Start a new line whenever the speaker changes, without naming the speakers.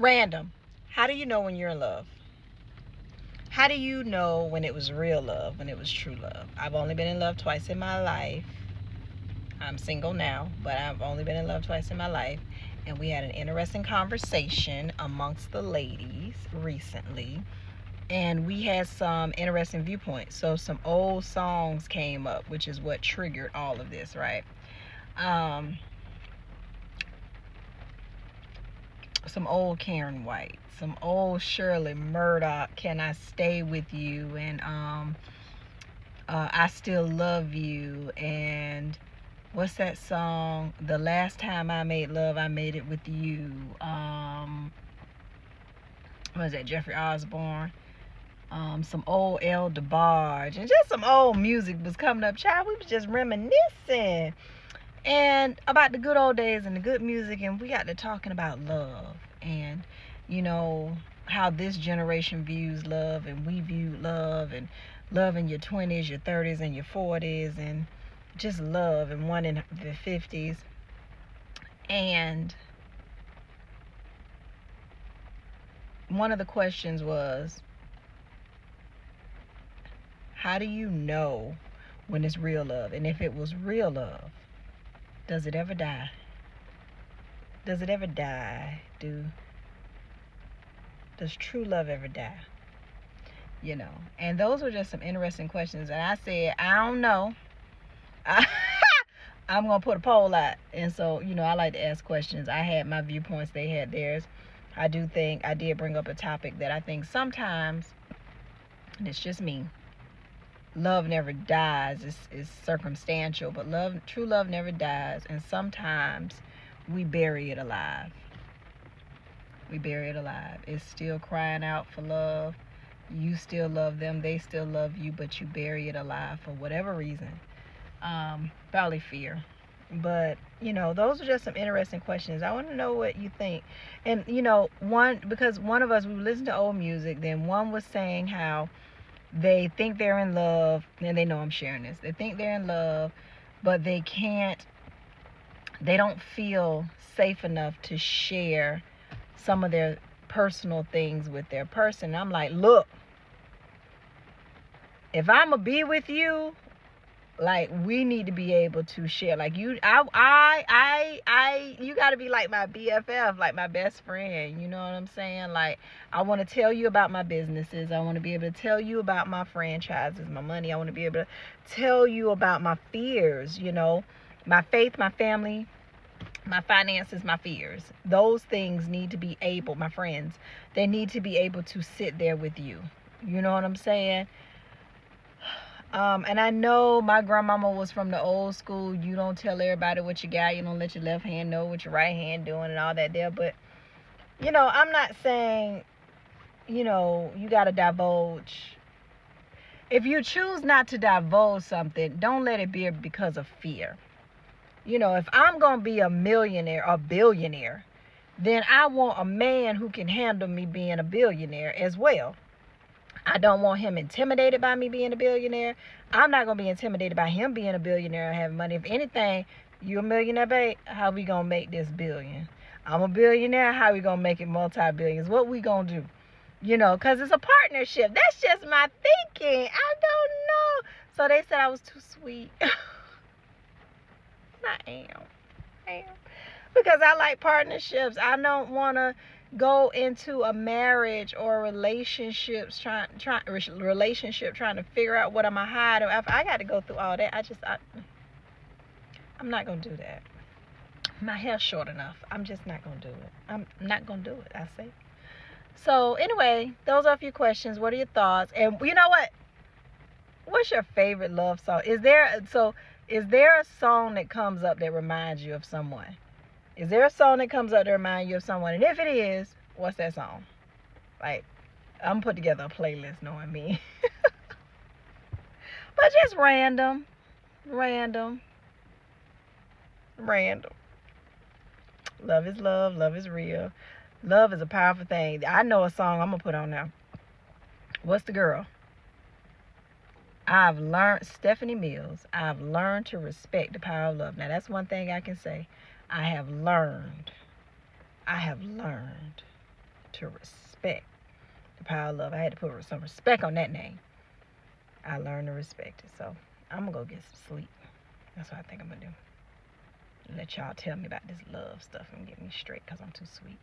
Random. How do you know when you're in love? How do you know when it was real love, when it was true love? I've only been in love twice in my life. I'm single now, but I've only been in love twice in my life. And we had an interesting conversation amongst the ladies recently. And we had some interesting viewpoints. So some old songs came up, which is what triggered all of this, right? Some old Karen White, some old Shirley Murdoch, Can I Stay With You, and I Still Love You, and what's that song? The Last Time I Made Love, I Made It With You. What was that? Jeffrey Osborne. Some old El DeBarge, and just some old music was coming up. Child, we was just reminiscing and about the good old days and the good music, and we got to talking about love and how this generation views love, and we view love, and love in your 20s, your 30s, and your 40s, and just love, and one in the 50s. And one of the questions was, how do you know when it's real love? And if it was real love, does it ever die? Does it ever die? Does true love ever die? And those were just some interesting questions. And I said, I don't know. I'm going to put a poll out. And so, I like to ask questions. I had my viewpoints. They had theirs. I do think I did bring up a topic that I think sometimes, and it's just me, love never dies. It's circumstantial, but true love never dies. And sometimes we bury it alive. We bury it alive. It's still crying out for love. You still love them. They still love you, but you bury it alive for whatever reason. Probably fear. But, those are just some interesting questions. I want to know what you think. And, because one of us, we listened to old music, then one was saying how they think they're in love, and they know I'm sharing this. They think they're in love, but they don't feel safe enough to share some of their personal things with their person. And I'm like, look, if I'm going to be with you, like, we need to be able to share. Like, you got to be like my BFF, like my best friend. You know what I'm saying? Like, I want to tell you about my businesses. I want to be able to tell you about my franchises, my money. I want to be able to tell you about my fears, my faith, my family, my finances, my fears. Those things need to be able, my friends, they need to be able to sit there with you. You know what I'm saying? And I know my grandmama was from the old school. You don't tell everybody what you got. You don't let your left hand know what your right hand doing and all that there. But, I'm not saying, you got to divulge. If you choose not to divulge something, don't let it be because of fear. If I'm going to be a millionaire or billionaire, then I want a man who can handle me being a billionaire as well. I don't want him intimidated by me being a billionaire. I'm not going to be intimidated by him being a billionaire and having money. If anything, you a millionaire, babe? How we going to make this billion? I'm a billionaire. How we going to make it multi-billions? What we going to do? Because it's a partnership. That's just my thinking. I don't know. So they said I was too sweet. I am. Because I like partnerships. I don't want to go into a marriage or a relationship trying to figure out what I'm gonna hide. Or I got to go through all that. I'm not gonna do that. My hair's short enough. I'm just not gonna do it. I'm not gonna do it. I say. So anyway, those are a few questions. What are your thoughts? And you know what? What's your favorite love song? Is there a song that comes up that reminds you of someone? Is there a song that comes up to remind you of someone? And if it is, what's that song? Like, I'm going to put together a playlist, knowing me. But just random. Love is love. Love is real. Love is a powerful thing. I know a song I'm going to put on now. What's the girl? Stephanie Mills, I've learned to respect the power of love. Now, that's one thing I can say. I have learned to respect. The power of love. I had to put some respect on that name. I learned to respect it. So I'm going to go get some sleep. That's what I think I'm going to do. Let y'all tell me about this love stuff and get me straight because I'm too sweet.